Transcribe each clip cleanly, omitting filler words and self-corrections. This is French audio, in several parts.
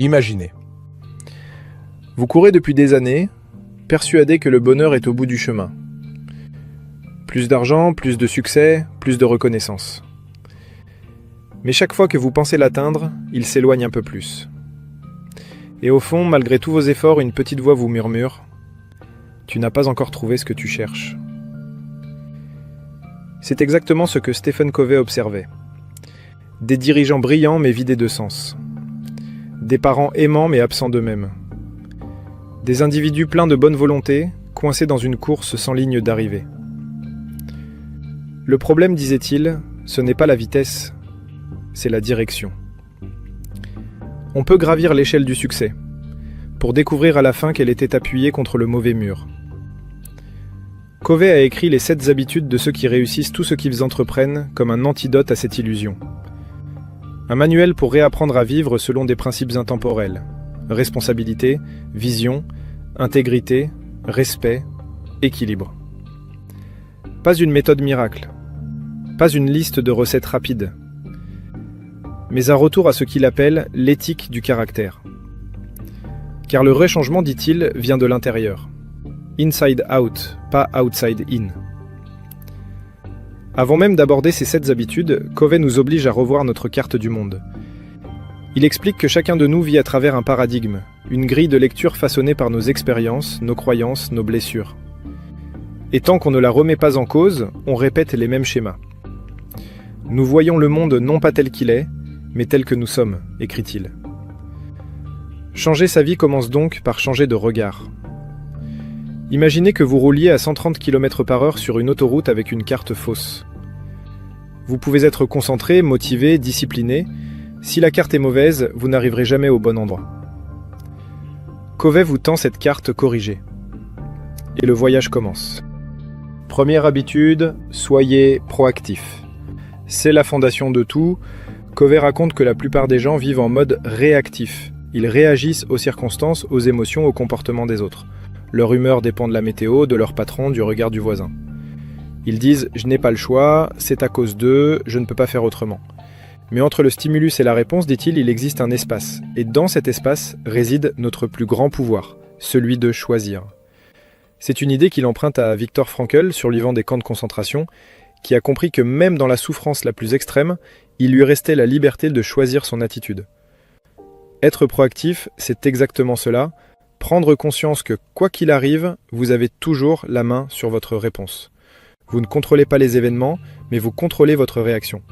Imaginez. Vous courez depuis des années, persuadé que le bonheur est au bout du chemin. Plus d'argent, plus de succès, plus de reconnaissance. Mais chaque fois que vous pensez l'atteindre, il s'éloigne un peu plus. Et au fond, malgré tous vos efforts, une petite voix vous murmure « Tu n'as pas encore trouvé ce que tu cherches ». C'est exactement ce que Stephen Covey observait. Des dirigeants brillants mais vidés de sens. Des parents aimants mais absents d'eux-mêmes. Des individus pleins de bonne volonté, coincés dans une course sans ligne d'arrivée. Le problème, disait-il, ce n'est pas la vitesse, c'est la direction. On peut gravir l'échelle du succès, pour découvrir à la fin qu'elle était appuyée contre le mauvais mur. Covey a écrit les 7 habitudes de ceux qui réussissent tout ce qu'ils entreprennent comme un antidote à cette illusion. Un manuel pour réapprendre à vivre selon des principes intemporels. Responsabilité, vision, intégrité, respect, équilibre. Pas une méthode miracle, pas une liste de recettes rapides, mais un retour à ce qu'il appelle l'éthique du caractère. Car le vrai changement, dit-il, vient de l'intérieur. Inside out, pas outside in. Avant même d'aborder ces 7 habitudes, Covey nous oblige à revoir notre carte du monde. Il explique que chacun de nous vit à travers un paradigme, une grille de lecture façonnée par nos expériences, nos croyances, nos blessures. Et tant qu'on ne la remet pas en cause, on répète les mêmes schémas. Nous voyons le monde non pas tel qu'il est, mais tel que nous sommes, écrit-il. Changer sa vie commence donc par changer de regard. Imaginez que vous rouliez à 130 km/h sur une autoroute avec une carte fausse. Vous pouvez être concentré, motivé, discipliné. Si la carte est mauvaise, vous n'arriverez jamais au bon endroit. Covey vous tend cette carte corrigée. Et le voyage commence. Première habitude, soyez proactif. C'est la fondation de tout. Covey raconte que la plupart des gens vivent en mode réactif. Ils réagissent aux circonstances, aux émotions, au comportement des autres. Leur humeur dépend de la météo, de leur patron, du regard du voisin. Ils disent « je n'ai pas le choix, c'est à cause d'eux, je ne peux pas faire autrement ». Mais entre le stimulus et la réponse, dit-il, il existe un espace. Et dans cet espace réside notre plus grand pouvoir, celui de choisir. C'est une idée qu'il emprunte à Viktor Frankl, survivant des camps de concentration, qui a compris que même dans la souffrance la plus extrême, il lui restait la liberté de choisir son attitude. Être proactif, c'est exactement cela, prendre conscience que quoi qu'il arrive, vous avez toujours la main sur votre réponse. Vous ne contrôlez pas les événements, mais vous contrôlez votre réaction.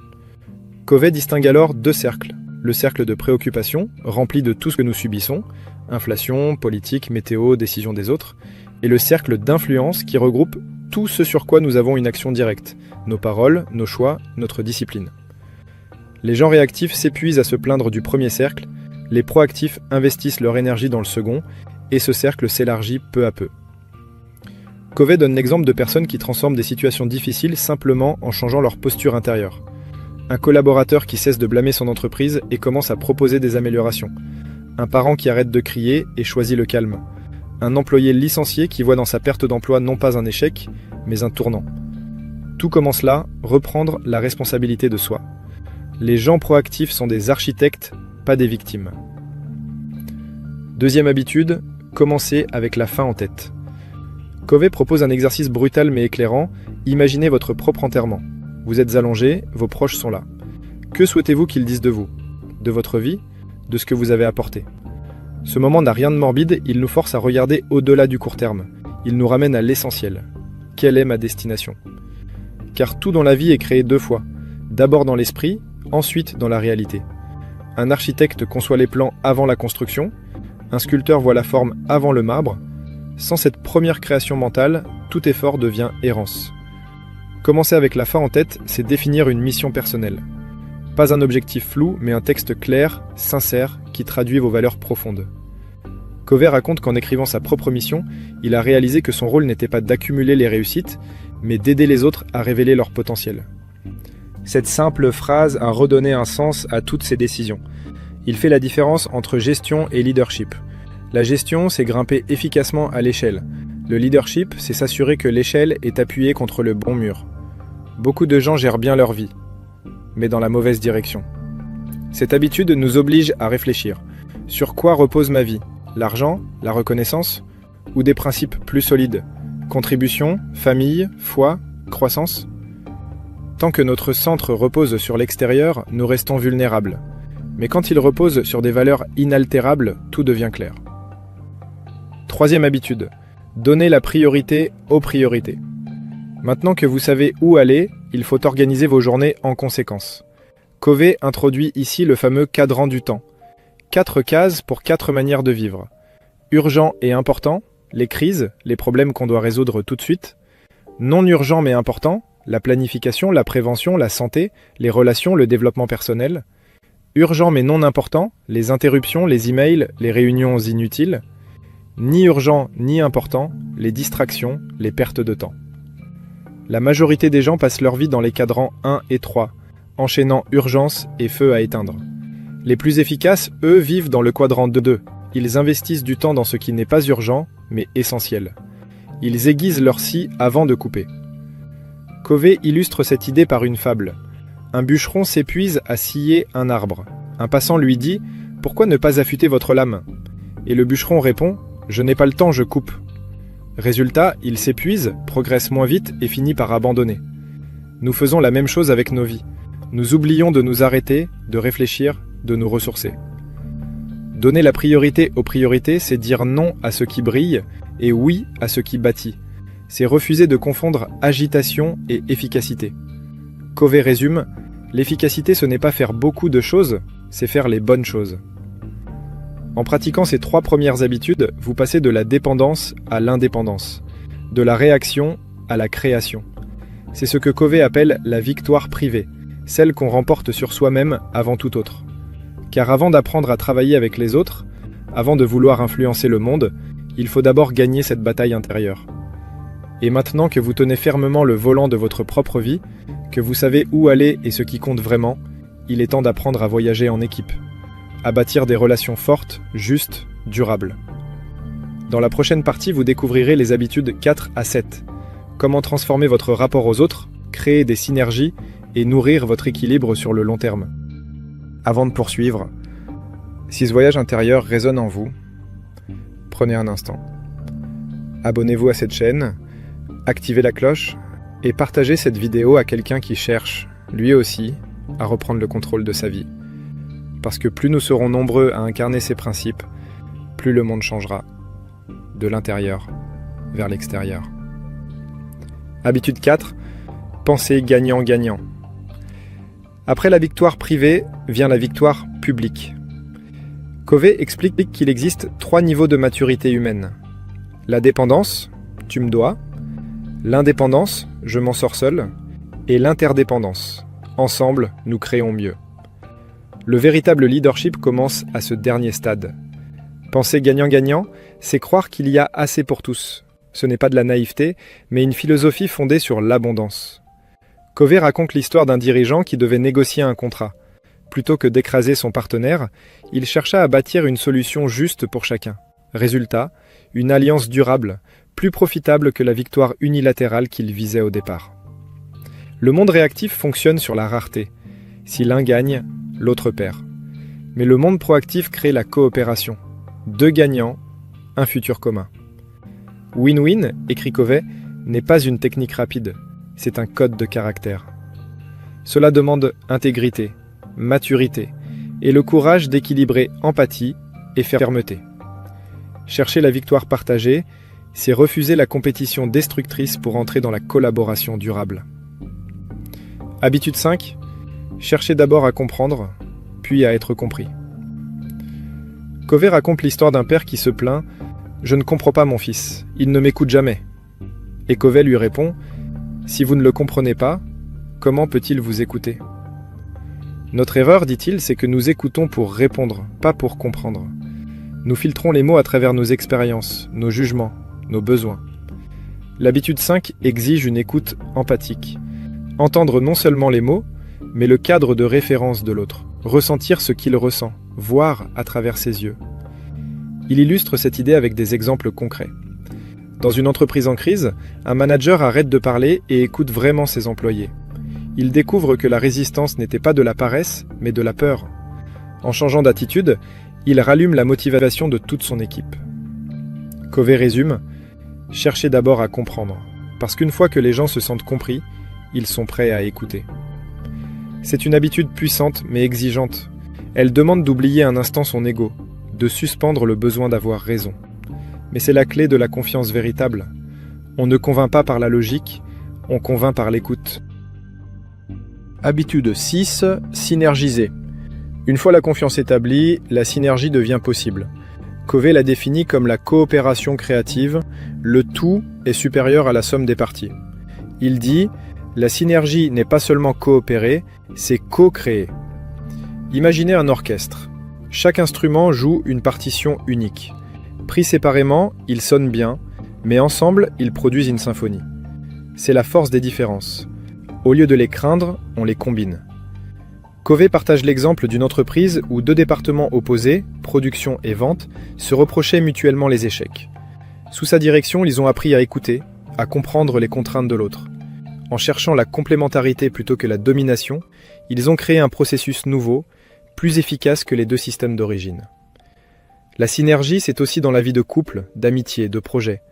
Covey distingue alors 2 cercles. Le cercle de préoccupation, rempli de tout ce que nous subissons, inflation, politique, météo, décision des autres, et le cercle d'influence qui regroupe tout ce sur quoi nous avons une action directe, nos paroles, nos choix, notre discipline. Les gens réactifs s'épuisent à se plaindre du premier cercle, les proactifs investissent leur énergie dans le second, et ce cercle s'élargit peu à peu. Covey donne l'exemple de personnes qui transforment des situations difficiles simplement en changeant leur posture intérieure. Un collaborateur qui cesse de blâmer son entreprise et commence à proposer des améliorations. Un parent qui arrête de crier et choisit le calme. Un employé licencié qui voit dans sa perte d'emploi non pas un échec, mais un tournant. Tout commence là, reprendre la responsabilité de soi. Les gens proactifs sont des architectes, pas des victimes. Deuxième habitude, commencez avec la fin en tête. Covey propose un exercice brutal mais éclairant, imaginez votre propre enterrement. Vous êtes allongé, vos proches sont là. Que souhaitez-vous qu'ils disent de vous? De votre vie? De ce que vous avez apporté? Ce moment n'a rien de morbide, il nous force à regarder au-delà du court terme. Il nous ramène à l'essentiel. Quelle est ma destination? Car tout dans la vie est créé 2 fois. D'abord dans l'esprit, ensuite dans la réalité. Un architecte conçoit les plans avant la construction, un sculpteur voit la forme avant le marbre. Sans cette première création mentale, tout effort devient errance. Commencer avec la fin en tête, c'est définir une mission personnelle. Pas un objectif flou, mais un texte clair, sincère, qui traduit vos valeurs profondes. Covey raconte qu'en écrivant sa propre mission, il a réalisé que son rôle n'était pas d'accumuler les réussites, mais d'aider les autres à révéler leur potentiel. Cette simple phrase a redonné un sens à toutes ses décisions. Il fait la différence entre gestion et leadership. La gestion, c'est grimper efficacement à l'échelle. Le leadership, c'est s'assurer que l'échelle est appuyée contre le bon mur. Beaucoup de gens gèrent bien leur vie, mais dans la mauvaise direction. Cette habitude nous oblige à réfléchir. Sur quoi repose ma vie? L'argent? La reconnaissance? Ou des principes plus solides? Contribution? Famille? Foi? Croissance? Tant que notre centre repose sur l'extérieur, nous restons vulnérables. Mais quand il repose sur des valeurs inaltérables, tout devient clair. Troisième habitude, donner la priorité aux priorités. Maintenant que vous savez où aller, il faut organiser vos journées en conséquence. Covey introduit ici le fameux cadran du temps. 4 cases pour 4 manières de vivre. Urgent et important, les crises, les problèmes qu'on doit résoudre tout de suite. Non urgent mais important, la planification, la prévention, la santé, les relations, le développement personnel. Urgent mais non important, les interruptions, les emails, les réunions inutiles. Ni urgent ni important, les distractions, les pertes de temps. La majorité des gens passent leur vie dans les cadrans 1 et 3, enchaînant urgence et feu à éteindre. Les plus efficaces, eux, vivent dans le quadrant 2. Ils investissent du temps dans ce qui n'est pas urgent, mais essentiel. Ils aiguisent leur scie avant de couper. Covey illustre cette idée par une fable. Un bûcheron s'épuise à scier un arbre. Un passant lui dit « Pourquoi ne pas affûter votre lame ?» Et le bûcheron répond « Je n'ai pas le temps, je coupe. » Résultat, il s'épuise, progresse moins vite et finit par abandonner. Nous faisons la même chose avec nos vies. Nous oublions de nous arrêter, de réfléchir, de nous ressourcer. Donner la priorité aux priorités, c'est dire non à ce qui brille et oui à ce qui bâtit. C'est refuser de confondre agitation et efficacité. Covey résume, l'efficacité ce n'est pas faire beaucoup de choses, c'est faire les bonnes choses. En pratiquant ces 3 premières habitudes, vous passez de la dépendance à l'indépendance, de la réaction à la création. C'est ce que Covey appelle la victoire privée, celle qu'on remporte sur soi-même avant tout autre. Car avant d'apprendre à travailler avec les autres, avant de vouloir influencer le monde, il faut d'abord gagner cette bataille intérieure. Et maintenant que vous tenez fermement le volant de votre propre vie, que vous savez où aller et ce qui compte vraiment, il est temps d'apprendre à voyager en équipe, à bâtir des relations fortes, justes, durables. Dans la prochaine partie, vous découvrirez les habitudes 4 à 7. Comment transformer votre rapport aux autres, créer des synergies et nourrir votre équilibre sur le long terme. Avant de poursuivre, si ce voyage intérieur résonne en vous, prenez un instant. Abonnez-vous à cette chaîne, activez la cloche et partagez cette vidéo à quelqu'un qui cherche, lui aussi, à reprendre le contrôle de sa vie. Parce que plus nous serons nombreux à incarner ces principes, plus le monde changera, de l'intérieur vers l'extérieur. Habitude 4, pensez gagnant-gagnant. Après la victoire privée vient la victoire publique. Covey explique qu'il existe 3 niveaux de maturité humaine. La dépendance, tu me dois, l'indépendance, je m'en sors seul, et l'interdépendance, ensemble, nous créons mieux. Le véritable leadership commence à ce dernier stade. Penser gagnant-gagnant, c'est croire qu'il y a assez pour tous. Ce n'est pas de la naïveté, mais une philosophie fondée sur l'abondance. Covey raconte l'histoire d'un dirigeant qui devait négocier un contrat. Plutôt que d'écraser son partenaire, il chercha à bâtir une solution juste pour chacun. Résultat, une alliance durable, plus profitable que la victoire unilatérale qu'il visait au départ. Le monde réactif fonctionne sur la rareté. Si l'un gagne, l'autre perd. Mais le monde proactif crée la coopération. 2 gagnants, un futur commun. Win-win, écrit Covey, n'est pas une technique rapide, c'est un code de caractère. Cela demande intégrité, maturité et le courage d'équilibrer empathie et fermeté. Chercher la victoire partagée, c'est refuser la compétition destructrice pour entrer dans la collaboration durable. Habitude 5, cherchez d'abord à comprendre, puis à être compris. Covey raconte l'histoire d'un père qui se plaint « Je ne comprends pas mon fils, il ne m'écoute jamais ». Et Covey lui répond « Si vous ne le comprenez pas, comment peut-il vous écouter ?» Notre erreur, dit-il, c'est que nous écoutons pour répondre, pas pour comprendre. Nous filtrons les mots à travers nos expériences, nos jugements, nos besoins. L'habitude 5 exige une écoute empathique. Entendre non seulement les mots, mais le cadre de référence de l'autre. Ressentir ce qu'il ressent, voir à travers ses yeux. Il illustre cette idée avec des exemples concrets. Dans une entreprise en crise, un manager arrête de parler et écoute vraiment ses employés. Il découvre que la résistance n'était pas de la paresse, mais de la peur. En changeant d'attitude, Il rallume la motivation de toute son équipe. Covey résume: cherchez d'abord à comprendre, parce qu'une fois que les gens se sentent compris, ils sont prêts à écouter. C'est une habitude puissante mais exigeante. Elle demande d'oublier un instant son ego, de suspendre le besoin d'avoir raison. Mais c'est la clé de la confiance véritable. On ne convainc pas par la logique, on convainc par l'écoute. Habitude 6, synergiser. Une fois la confiance établie, la synergie devient possible. Covey la définit comme la coopération créative, le tout est supérieur à la somme des parties. Il dit: la synergie n'est pas seulement coopérer, c'est co-créer. Imaginez un orchestre. Chaque instrument joue une partition unique. Pris séparément, ils sonnent bien, mais ensemble, ils produisent une symphonie. C'est la force des différences. Au lieu de les craindre, on les combine. Covey partage l'exemple d'une entreprise où deux départements opposés, production et vente, se reprochaient mutuellement les échecs. Sous sa direction, ils ont appris à écouter, à comprendre les contraintes de l'autre. En cherchant la complémentarité plutôt que la domination, ils ont créé un processus nouveau, plus efficace que les deux systèmes d'origine. La synergie, c'est aussi dans la vie de couple, d'amitié, de projet.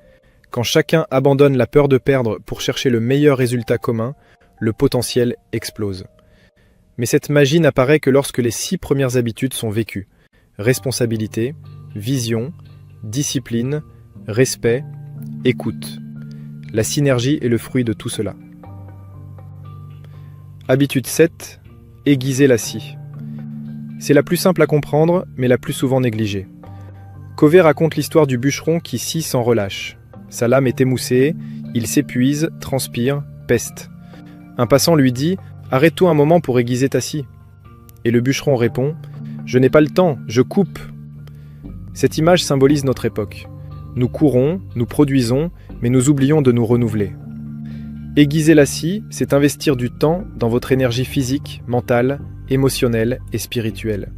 Quand chacun abandonne la peur de perdre pour chercher le meilleur résultat commun, le potentiel explose. Mais cette magie n'apparaît que lorsque les 6 premières habitudes sont vécues. Responsabilité, vision, discipline, respect, écoute. La synergie est le fruit de tout cela. Habitude 7, aiguiser la scie. C'est la plus simple à comprendre, mais la plus souvent négligée. Covey raconte l'histoire du bûcheron qui scie sans relâche. Sa lame est émoussée, il s'épuise, transpire, peste. Un passant lui dit: « Arrête-toi un moment pour aiguiser ta scie. » Et le bûcheron répond: « Je n'ai pas le temps, je coupe. » Cette image symbolise notre époque. Nous courons, nous produisons, mais nous oublions de nous renouveler. Aiguiser la scie, c'est investir du temps dans votre énergie physique, mentale, émotionnelle et spirituelle.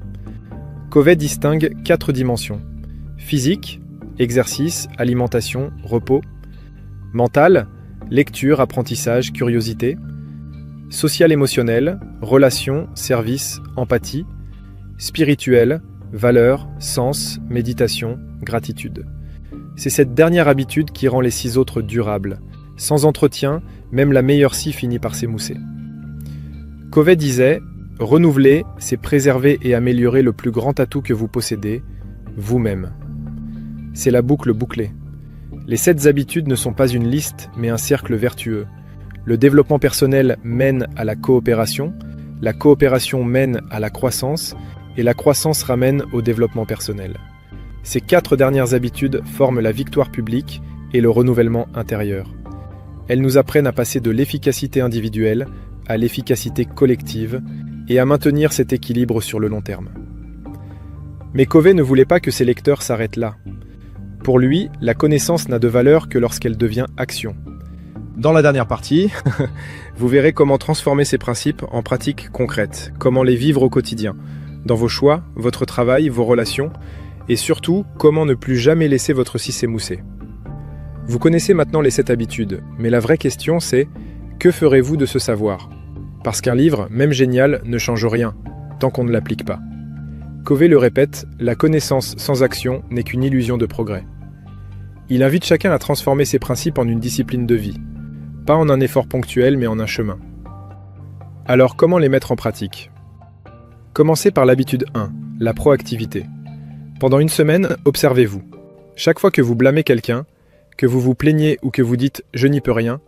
Covey distingue 4 dimensions. Physique, exercice, alimentation, repos. Mental, lecture, apprentissage, curiosité. Social émotionnel, relations, service, empathie. Spirituel, valeurs, sens, méditation, gratitude. C'est cette dernière habitude qui rend les 6 autres durables. Sans entretien, même la meilleure scie finit par s'émousser. Covey disait: « Renouveler, c'est préserver et améliorer le plus grand atout que vous possédez, vous-même. » C'est la boucle bouclée. Les 7 habitudes ne sont pas une liste, mais un cercle vertueux. Le développement personnel mène à la coopération mène à la croissance, et la croissance ramène au développement personnel. Ces 4 dernières habitudes forment la victoire publique et le renouvellement intérieur. Elles nous apprennent à passer de l'efficacité individuelle à l'efficacité collective et à maintenir cet équilibre sur le long terme. Mais Covey ne voulait pas que ses lecteurs s'arrêtent là. Pour lui, la connaissance n'a de valeur que lorsqu'elle devient action. Dans la dernière partie, vous verrez comment transformer ces principes en pratiques concrètes, comment les vivre au quotidien, dans vos choix, votre travail, vos relations, et surtout, comment ne plus jamais laisser votre scie s'émousser. Vous connaissez maintenant les 7 habitudes, mais la vraie question c'est: que ferez-vous de ce savoir? Parce qu'un livre, même génial, ne change rien, tant qu'on ne l'applique pas. Covey le répète, la connaissance sans action n'est qu'une illusion de progrès. Il invite chacun à transformer ses principes en une discipline de vie. Pas en un effort ponctuel, mais en un chemin. Alors, comment les mettre en pratique? Commencez par l'habitude 1, la proactivité. Pendant une semaine, observez-vous. Chaque fois que vous blâmez quelqu'un, que vous vous plaignez ou que vous dites « je n'y peux rien »,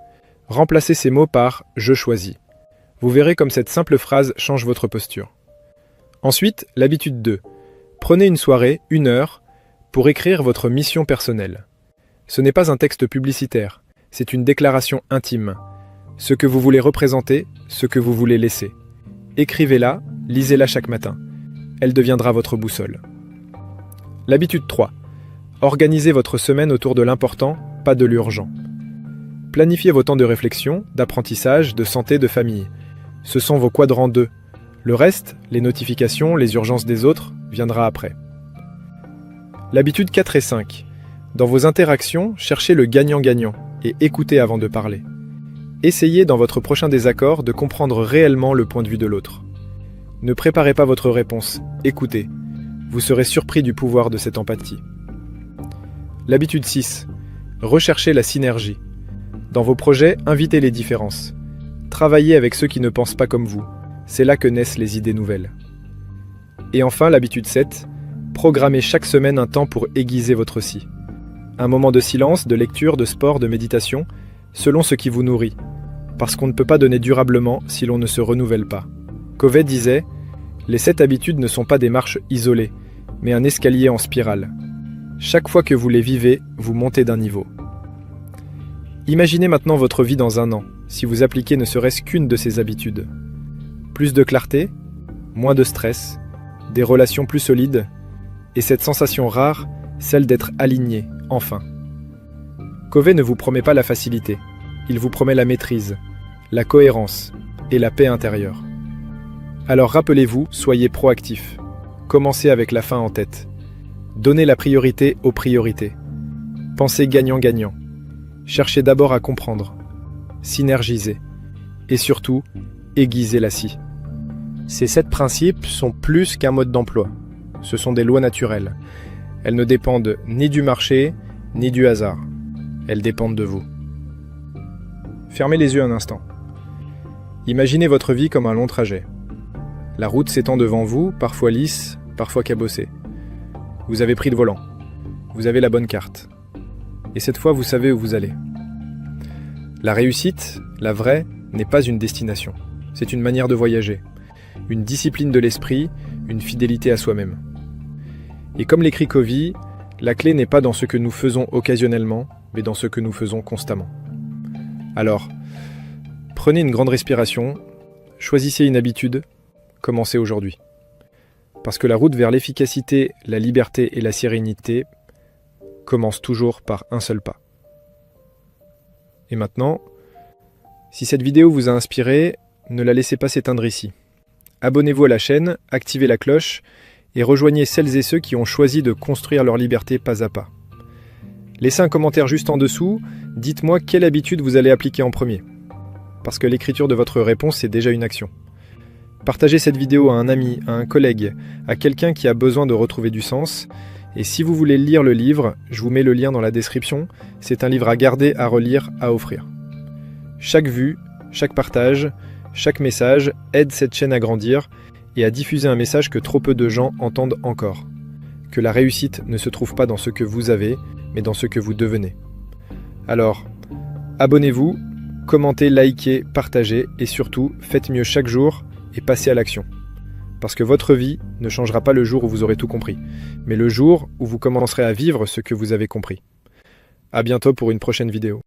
remplacez ces mots par « je choisis ». Vous verrez comme cette simple phrase change votre posture. Ensuite, l'habitude 2. Prenez une soirée, 1 heure, pour écrire votre mission personnelle. Ce n'est pas un texte publicitaire, c'est une déclaration intime. Ce que vous voulez représenter, ce que vous voulez laisser. Écrivez-la, lisez-la chaque matin. Elle deviendra votre boussole. L'habitude 3. Organisez votre semaine autour de l'important, pas de l'urgent. Planifiez vos temps de réflexion, d'apprentissage, de santé, de famille. Ce sont vos quadrants 2. Le reste, les notifications, les urgences des autres, viendra après. L'habitude 4 et 5. Dans vos interactions, cherchez le gagnant-gagnant et écoutez avant de parler. Essayez dans votre prochain désaccord de comprendre réellement le point de vue de l'autre. Ne préparez pas votre réponse, écoutez. Vous serez surpris du pouvoir de cette empathie. L'habitude 6. Recherchez la synergie. Dans vos projets, invitez les différences. Travaillez avec ceux qui ne pensent pas comme vous. C'est là que naissent les idées nouvelles. Et enfin, l'habitude 7. Programmez chaque semaine un temps pour aiguiser votre si. Un moment de silence, de lecture, de sport, de méditation, selon ce qui vous nourrit. Parce qu'on ne peut pas donner durablement si l'on ne se renouvelle pas. Covey disait « Les 7 habitudes ne sont pas des marches isolées, mais un escalier en spirale. Chaque fois que vous les vivez, vous montez d'un niveau. » Imaginez maintenant votre vie dans un an, si vous appliquez ne serait-ce qu'une de ces habitudes. Plus de clarté, moins de stress, des relations plus solides, et cette sensation rare, celle d'être aligné, enfin. Covey ne vous promet pas la facilité, il vous promet la maîtrise, la cohérence et la paix intérieure. Alors rappelez-vous, soyez proactif. Commencez avec la fin en tête. Donnez la priorité aux priorités. Pensez gagnant-gagnant. Cherchez d'abord à comprendre. Synergisez. Et surtout, aiguisez la scie. Ces 7 principes sont plus qu'un mode d'emploi. Ce sont des lois naturelles. Elles ne dépendent ni du marché, ni du hasard. Elles dépendent de vous. Fermez les yeux un instant. Imaginez votre vie comme un long trajet. La route s'étend devant vous, parfois lisse, parfois cabossée. Vous avez pris le volant. Vous avez la bonne carte. Et cette fois, vous savez où vous allez. La réussite, la vraie, n'est pas une destination. C'est une manière de voyager. Une discipline de l'esprit, une fidélité à soi-même. Et comme l'écrit Covey, la clé n'est pas dans ce que nous faisons occasionnellement, mais dans ce que nous faisons constamment. Alors, prenez une grande respiration, choisissez une habitude, commencez aujourd'hui. Parce que la route vers l'efficacité, la liberté et la sérénité commence toujours par un seul pas. Et maintenant, si cette vidéo vous a inspiré, ne la laissez pas s'éteindre ici. Abonnez-vous à la chaîne, activez la cloche et rejoignez celles et ceux qui ont choisi de construire leur liberté pas à pas. Laissez un commentaire juste en dessous, dites-moi quelle habitude vous allez appliquer en premier. Parce que l'écriture de votre réponse est déjà une action. Partagez cette vidéo à un ami, à un collègue, à quelqu'un qui a besoin de retrouver du sens. Et si vous voulez lire le livre, je vous mets le lien dans la description. C'est un livre à garder, à relire, à offrir. Chaque vue, chaque partage, chaque message aide cette chaîne à grandir et à diffuser un message que trop peu de gens entendent encore. Que la réussite ne se trouve pas dans ce que vous avez, mais dans ce que vous devenez. Alors, abonnez-vous, commentez, likez, partagez et surtout, faites mieux chaque jour et passez à l'action. Parce que votre vie ne changera pas le jour où vous aurez tout compris, mais le jour où vous commencerez à vivre ce que vous avez compris. À bientôt pour une prochaine vidéo.